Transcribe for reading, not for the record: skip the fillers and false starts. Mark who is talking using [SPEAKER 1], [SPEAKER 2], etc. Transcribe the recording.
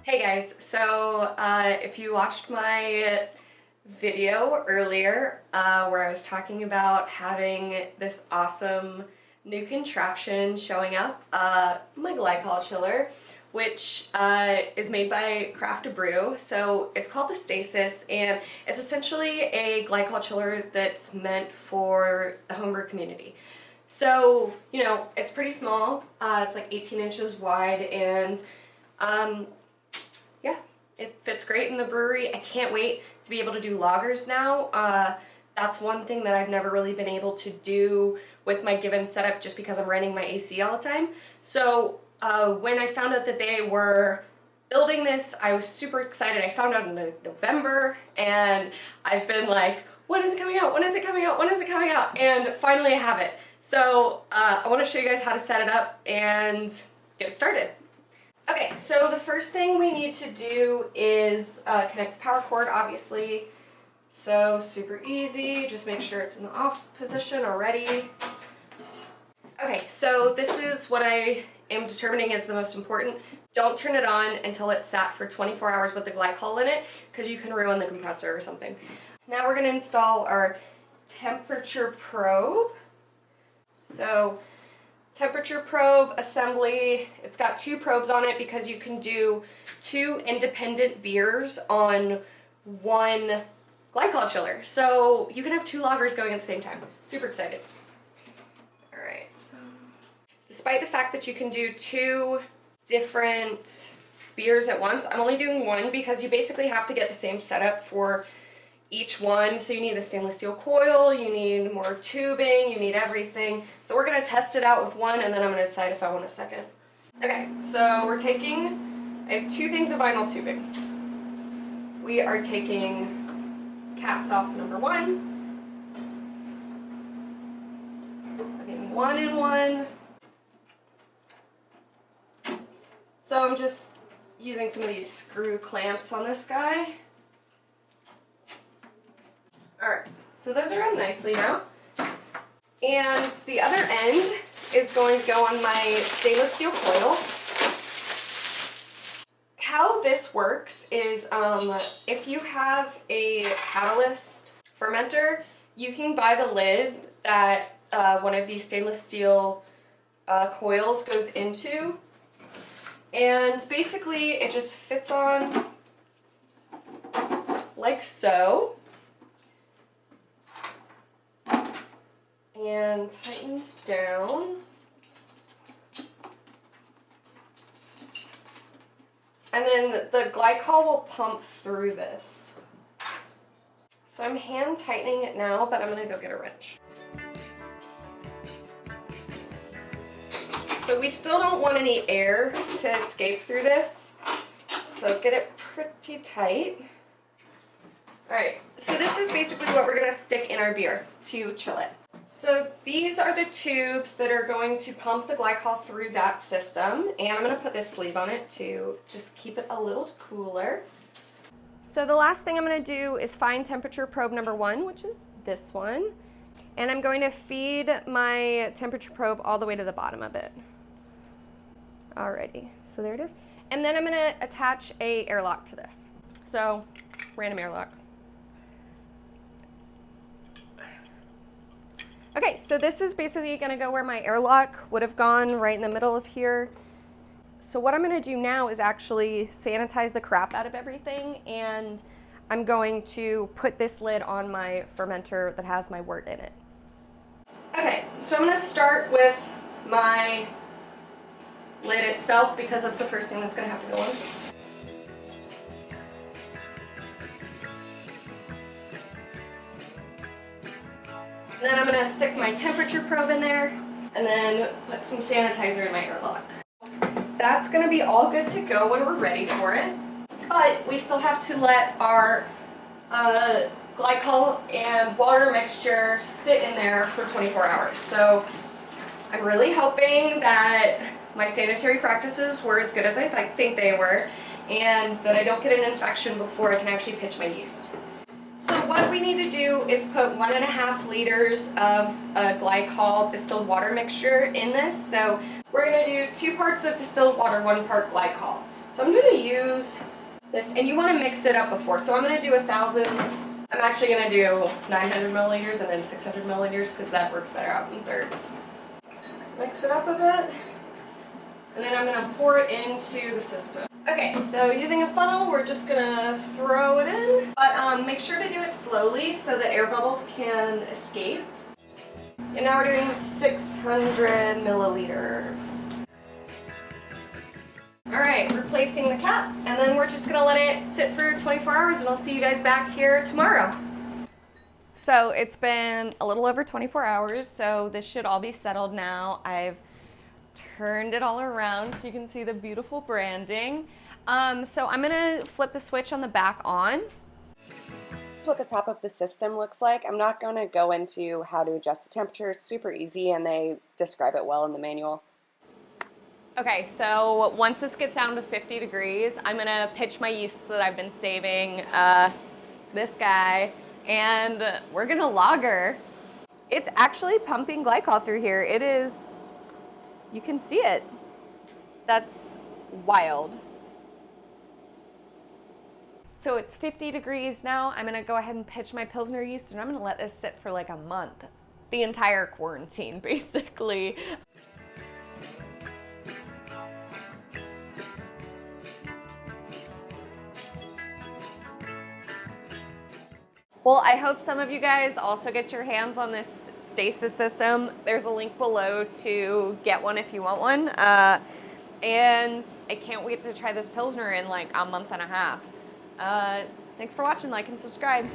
[SPEAKER 1] Hey guys, so if you watched my video earlier where I was talking about having this awesome new contraption showing up, my Glycol chiller, which is made by Brew. So it's called the Stasis, and it's essentially a Glycol chiller that's meant for the homebrew community. So, you know, it's pretty small. It's like 18 inches wide, and yeah, it fits great in the brewery. I can't wait to be able to do lagers now. That's one thing that I've never really been able to do with my given setup just because I'm running my AC all the time. So when I found out that they were building this, I was super excited. I found out in November, and I've been like, when is it coming out? When is it coming out? When is it coming out? And finally I have it. So I want to show you guys how to set it up and get started. Okay, so the first thing we need to do is connect the power cord, obviously. So super easy, just make sure it's in the off position already. Okay, so this is what I am determining is the most important. Don't turn it on until it's sat for 24 hours with the glycol in it, because you can ruin the compressor or something. Now we're going to install our temperature probe. So temperature probe assembly, it's got two probes on it because you can do two independent beers on one Glycol chiller. So you can have two lagers going at the same time. Super excited. Alright, so despite the fact that you can do two different beers at once, I'm only doing one because you basically have to get the same setup for each one. So you need the stainless steel coil, you need more tubing, you need everything. So we're going to test it out with one, and then I'm going to decide if I want a second. Okay, so we're taking, I have two things of vinyl tubing. We are taking caps off number one. Putting one in one. So I'm just using some of these screw clamps on this guy. Alright, so those are on nicely now. And the other end is going to go on my stainless steel coil. How this works is if you have a catalyst fermenter, you can buy the lid that one of these stainless steel coils goes into. And basically it just fits on like so. And tightens down. And then the glycol will pump through this. So I'm hand tightening it now, but I'm gonna go get a wrench. So we still don't want any air to escape through this, so get it pretty tight. Alright, so this is basically what we're gonna stick in our beer to chill it. So these are the tubes that are going to pump the glycol through that system, and I'm going to put this sleeve on it to just keep it a little cooler. So the last thing I'm going to do is find temperature probe number one, which is this one, and I'm going to feed my temperature probe all the way to the bottom of it. Alrighty, so there it is. And then I'm going to attach a airlock to this. So, random airlock. Okay, so this is basically going to go where my airlock would have gone, right in the middle of here. So what I'm going to do now is actually sanitize the crap out of everything, and I'm going to put this lid on my fermenter that has my wort in it. Okay, so I'm going to start with my lid itself because that's the first thing that's going to have to go on. And then I'm going to stick my temperature probe in there and then put some sanitizer in my airlock. That's going to be all good to go when we're ready for it, but we still have to let our glycol and water mixture sit in there for 24 hours. So I'm really hoping that my sanitary practices were as good as I think they were, and that I don't get an infection before I can actually pitch my yeast. So what we need to do is put 1.5 liters of glycol distilled water mixture in this. So we're going to do 2 parts of distilled water, 1 part glycol. So I'm going to use this, and you want to mix it up before. So I'm going to do 1,000. I'm actually going to do 900 milliliters and then 600 milliliters because that works better out in thirds. Mix it up a bit, and then I'm going to pour it into the system. Okay, so using a funnel, we're just going to throw it in, but make sure to do it slowly so that air bubbles can escape. And now we're doing 600 milliliters. Alright, replacing the cap, and then we're just going to let it sit for 24 hours, and I'll see you guys back here tomorrow. So it's been a little over 24 hours, so this should all be settled now. I've turned it all around so you can see the beautiful branding. So I'm going to flip the switch on the back on. What the top of the system looks like. I'm not going to go into how to adjust the temperature. It's super easy, and they describe it well in the manual. Okay, so once this gets down to 50 degrees, I'm going to pitch my yeast that I've been saving, this guy, and we're going to lager. It's actually pumping glycol through here. It is, you can see it. That's wild. So it's 50 degrees now. I'm going to go ahead and pitch my Pilsner yeast, and I'm going to let this sit for like a month. The entire quarantine, basically. Well, I hope some of you guys also get your hands on this Stasis system. There's a link below to get one if you want one. And I can't wait to try this Pilsner in like a month and a half. Thanks for watching, like and subscribe.